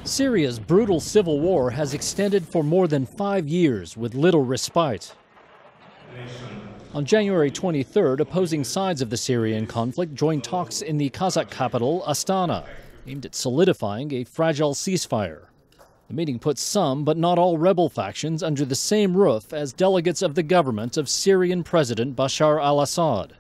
Syria's brutal civil war has extended for more than 5 years with little respite. On January 23rd, opposing sides of the Syrian conflict joined talks in the Kazakh capital, Astana, aimed at solidifying a fragile ceasefire. The meeting put some, but not all, rebel factions under the same roof as delegates of the government of Syrian President Bashar al-Assad.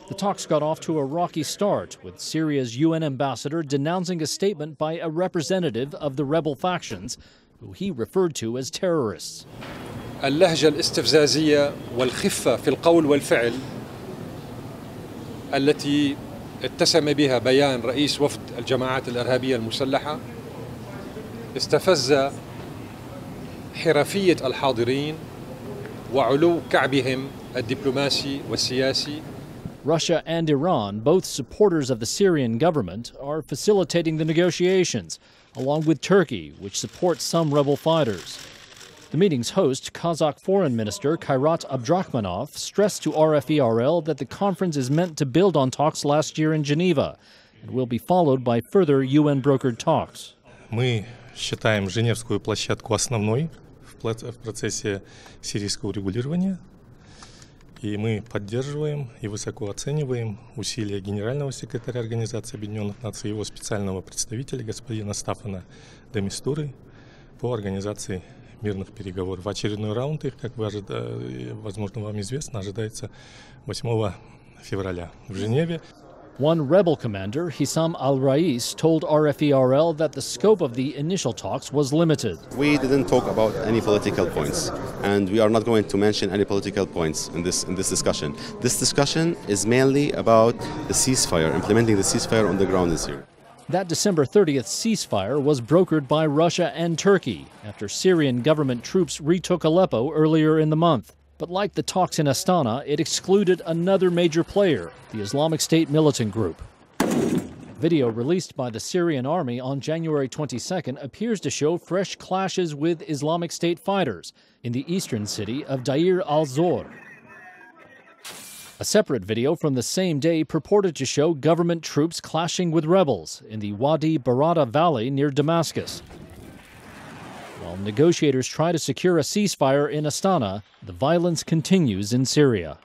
The talks got off to a rocky start, with Syria's UN ambassador denouncing a statement by a representative of the rebel factions, who he referred to as terrorists. اللهجة الاستفزازية والخفة في القول والفعل التي اتسم بها بيان رئيس وفد الجماعات الإرهابية المسلحة استفز حرفية الحاضرين وعلو كعبهم الدبلوماسي والسياسي. Russia and Iran, both supporters of the Syrian government, are facilitating the negotiations, along with Turkey, which supports some rebel fighters. The meeting's host, Kazakh Foreign Minister Kairat Abdrakhmanov, stressed to RFE/RL that the conference is meant to build on talks last year in Geneva and will be followed by further UN-brokered talks. Мы считаем Женевскую площадку основной в процессе сирийского урегулирования. И мы поддерживаем и высоко оцениваем усилия генерального секретаря Организации Объединенных Наций и его специального представителя господина Стаффана де Мистуры по организации мирных переговоров. Очередной раунд их, как возможно вам известно, ожидается 8 февраля в Женеве. One rebel commander, Hissam al-Rais, told RFE/RL that the scope of the initial talks was limited. We didn't talk about any political points, and we are not going to mention any political points in this discussion. This discussion is mainly about the ceasefire, implementing the ceasefire on the ground in Syria. That December 30th ceasefire was brokered by Russia and Turkey after Syrian government troops retook Aleppo earlier in the month. But like the talks in Astana, it excluded another major player, the Islamic State militant group. Video released by the Syrian army on January 22nd appears to show fresh clashes with Islamic State fighters in the eastern city of Deir al-Zor. A separate video from the same day purported to show government troops clashing with rebels in the Wadi Barada Valley near Damascus. While negotiators try to secure a ceasefire in Astana, the violence continues in Syria.